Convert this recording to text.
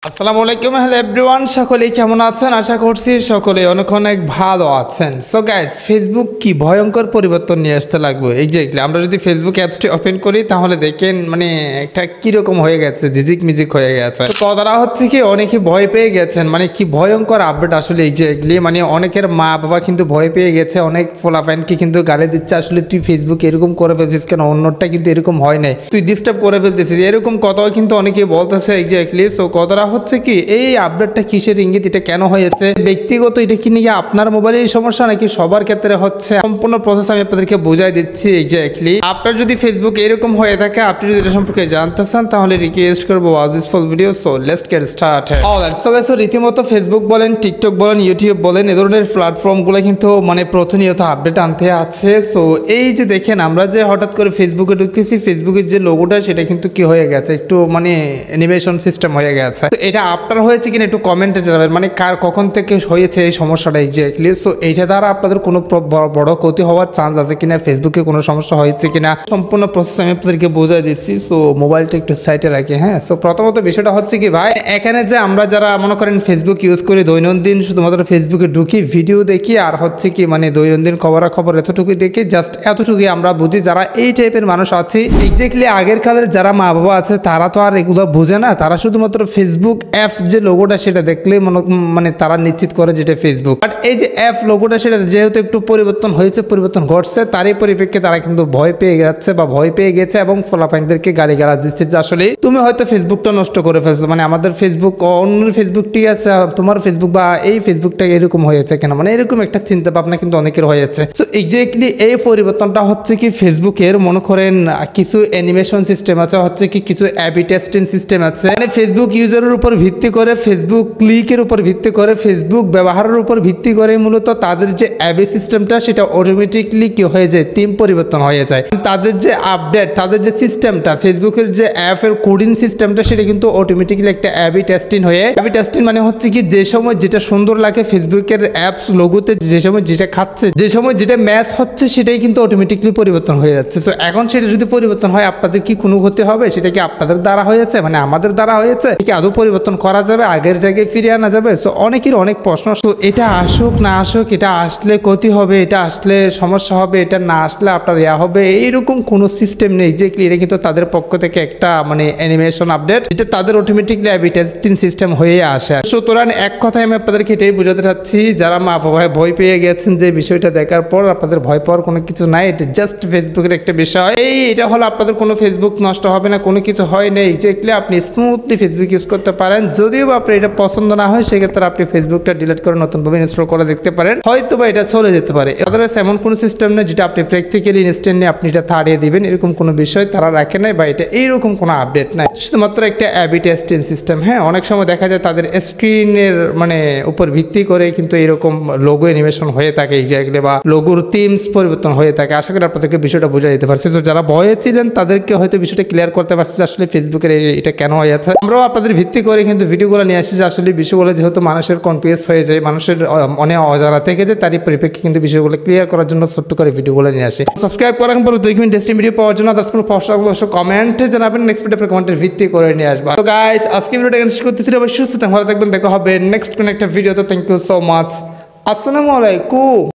আসসালামু আলাইকুম hello everyone, সকলেই কেমন আছেন? আশা করছি সকলে অনেক অনেক ভালো আছেন। সো গাইস, ফেসবুক কি ভয়ঙ্কর পরিবর্তন নিয়ে আসতে লাগবে। এক্স্যাক্টলি আমরা যদি ফেসবুক অ্যাপসটি ওপেন করি তাহলে দেখেন মানে একটা কিরকম হয়ে গেছে, ঝিঝিক মিজিক হয়ে গেছে। তো কথাটা হচ্ছে কি অনেকে ভয় পেয়ে গেছেন, মানে কি ভয়ঙ্কর আপডেট আসলে। এক্স্যাক্টলি মানে অনেকের মা বাবা কিন্তু ভয় পেয়ে গেছে, অনেক ফোলাফাইনকে কিন্তু গালি দিচ্ছে আসলে তুই ফেসবুক এরকম করে ফেলছিস কেন, অন্যটা কিন্তু এরকম হয় নাই, তুই ডিস্টার্ব করে ফেলতেছিস, এরকম কথাও কিন্তু অনেকে বলতেছে। এক্স্যাক্টলি সো কথাটা হচ্ছে কি এই আপডেটটা কিসের ইঙ্গিত, এটা কেন হয়েছে, ব্যক্তিগত এটা কি নিয়ে আপনার মোবাইলের সমস্যা নাকি সবার ক্ষেত্রে হচ্ছে, সম্পূর্ণ প্রসেস আমি আপনাদেরকে বুঝাই দিচ্ছি। এক্স্যাক্টলি আপনার যদি ফেসবুক এরকম হয়ে থাকে, আপনি যদি এটা সম্পর্কে জানতে চান তাহলে রিকোয়েস্ট করবো watch this full video. So let's get started. Alright so guys, রীতিমতো ফেসবুক বলেন, টিকটক বলেন, ইউটিউব বলেন, এ ধরনের প্ল্যাটফর্মগুলো কিন্তু মানে প্রতিনিয়ত আপডেট আনতে আছে। সো এই যে দেখেন আমরা যে হঠাৎ করে ফেসবুকে ঢুকতেছি, ফেসবুকের যে লোগোটা সেটা কিন্তু কি হয়ে গেছে, একটু মানে অ্যানিমেশন সিস্টেম হয়ে গেছে। তো এটা আপনার হয়েছে কিনা একটু কমেন্টে জানাবেন, মানে কার কখন থেকে হয়েছে এই সমস্যাটা। এক্স্যাক্টলি সো এইটা দ্বারা আপনাদের কোনো বড় ক্ষতি হওয়ার চান্স আছে কিনা, ফেসবুকে কোনো সমস্যা হয়েছে কিনা, সম্পূর্ণ প্রসেস আমি আপনাদেরকে বোঝাই দিচ্ছি। সো মোবাইলটা একটু সাইডে রাখি। হ্যাঁ, সো প্রথমত বিষয়টা হচ্ছে কি ভাই, এখানে যে আমরা যারা মনে করেন ফেসবুক ইউজ করি দৈনন্দিন, শুধুমাত্র ফেসবুকে ঢুকি, ভিডিও দেখি, আর হচ্ছে কি মানে দৈনন্দিন খবরাখবর এতটুকুই দেখি, জাস্ট এতটুকুই আমরা বুঝি। যারা এই টাইপের মানুষ আছে, এক্স্যাক্টলি আগের কালের যারা মা বাবা আছে তারা তো আর এগুলো বোঝে না, তারা শুধুমাত্র ফেসবুক অ্যাপ যে লোগোটা সেটা দেখলে মানে তারা নিশ্চিত করে যেটা ফেসবুক। বাট এই যে অ্যাপ লোগোটা সেটা যেহেতু একটু পরিবর্তন হয়েছে, পরিবর্তন ঘটছে, তারই পরিপ্রেক্ষিতে তারা কিন্তু ভয় পেয়ে যাচ্ছে বা ভয় পেয়ে গেছে এবং ফলাফাইনদেরকে গালিগালাজ দিচ্ছে যে আসলে তুমি হয়তো ফেসবুকটা নষ্ট করে ফেলছো, মানে আমাদের ফেসবুক অন্য ফেসবুক ঠিক আছে, তোমার ফেসবুক বা এই ফেসবুকটা এরকম হয়েছে কেন, মানে এরকম একটা চিন্তা ভাবনা কিন্তু অনেকের হয়ে যাচ্ছে। সো এক্স্যাক্টলি এই পরিবর্তনটা হচ্ছে কি ফেসবুকের মনে করেন কিছু অ্যানিমেশন সিস্টেম আছে, হচ্ছে কি কিছু অ্যাবি টেস্টিং সিস্টেম আছে, মানে ফেসবুক ইউজারের উপর ভিত্তি করে, ফেসবুক ক্লিকের উপর ভিত্তি করে, ফেসবুক ব্যবহারের উপর ভিত্তি করে মূলত তাদের যে অ্যাবি সিস্টেমটা সেটা অটোমেটিকলি কি হয়ে যায়, থিম পরিবর্তন হয়ে যায়। তাদের যে আপডেট, তাদের যে সিস্টেমটা, ফেসবুকের যে অ্যাপের কোডিং সিস্টেমটা সেটা কিন্তু অটোমেটিকলি একটা অ্যাবি টেস্টিং হয়ে, অ্যাবি টেস্টিং মানে হচ্ছে কি যে সময় যেটা সুন্দর লাগে ফেসবুকের অ্যাপস লোগোতে, যে সময় যেটা খাচ্ছে, যে সময় যেটা ম্যাচ হচ্ছে সেটাই কিন্তু অটোমেটিকলি পরিবর্তন হয়ে যাচ্ছে। তো এখন সেটা যদি পরিবর্তন হয় আপনাদের কি কোনো ক্ষতি হবে? সেটা কি আপনাদের দ্বারা হয়েছে, মানে আমাদের দ্বারা হয়েছে কি আদৌ পরিবর্তন করা যাবে, আগের জায়গায় ফিরিয়ে আনা যাবে? সো অনেকের অনেক প্রশ্ন। তো এটা আসুক না আসুক, এটা আসলে ক্ষতি হবে, এটা আসলে সমস্যা হবে, এটা না আসলে আপনার ইয়া হবে, এইরকম কোনো সিস্টেম নেই। যে এটা কিন্তু তাদের পক্ষ থেকে একটা মানে অ্যানিমেশন আপডেট, যেটা তাদের অটোমেটিকলি অ্যাবি টেস্টিং সিস্টেম হয়ে আসে। সুতরাং এক কথায় আমি আপনাদেরকে এটাই বোঝাতে চাচ্ছি, যারা মা বাবা ভয় পেয়ে গেছেন যে বিষয়টা দেখার পর, আপনাদের ভয় পাওয়ার কোনো কিছু নাই, এটা জাস্ট ফেসবুকের একটা বিষয়। এটা হলো আপনাদের কোনো ফেসবুক নষ্ট হবে না, কোনো কিছু হয় না। এক্স্যাক্টলি আপনি স্মুথলি ফেসবুক ইউজ করতে পারেন। যদিও আপনার এটা পছন্দ না হয় সেক্ষেত্রে আপনি ফেসবুকটা ডিলিট করে নতুনভাবে ইনস্টল করে দেখতে পারেন, হয়তো বা এটা চলে যেতে পারে। আদারওয়াইজ এমন কোনো সিস্টেম নেই যেটা আপনি প্র্যাকটিক্যালি ইনস্ট্যান্টলি আপনি এটা তাড়িয়ে দিবেন, এরকম কোনো বিষয় তারা রাখে নাই, বা এটা এইরকম কোনো আপডেট নাই, শুধুমাত্র একটা অ্যাবি টেস্টিং সিস্টেম। হ্যাঁ, অনেক সময় দেখা যায় তাদের স্ক্রিনের মানে উপর ভিত্তি করে কিন্তু এরকম লোগো অ্যানিমেশন হয়ে থাকে এক্স্যাক্টলি, বা লোগোর থিমস পরিবর্তন হয়ে থাকে। আশা করি আপনাদেরকে বিষয়টা বোঝা যেতে পারছে। তো যারা ভয়ে ছিলেন তাদেরকে হয়তো বিষয়টা ক্লিয়ার করতে পারছে যে আসলে ফেসবুকের এটা কেন হয়ে যাচ্ছে। আমরাও আপনাদের ভিত্তি করে কিন্তু ভিডিওগুলো নিয়ে আসি যে আসলে বিষয়গুলো যেহেতু মানুষের কনফিউজ হয়ে যায়, মানুষের অনেক অজানা থেকে যায়, তারই পরিপ্রেক্ষিতে কিন্তু বিষয়গুলো ক্লিয়ার করার জন্য ছোট্ট করে ভিডিওগুলো নিয়ে আসি। সাবস্ক্রাইব করার পর দেখবেন ইন্টারেস্টিং ভিডিও পাওয়ার জন্য দশ কোনো প্রশ্নগুলো কমেন্টে জানাবেন, নেক্সট ভিডিও কমেন্টের ভিত্তি করে নিয়ে আসবো। তো গাইস, আজকে ভিডিওটা শেষ করতেছি, অবশ্যই সুস্থ থাকবেন, ভালো থাকবেন, দেখা হবে নেক্সট কোনো একটা ভিডিওতে। Thank you so much. আসসালামু আলাইকুম।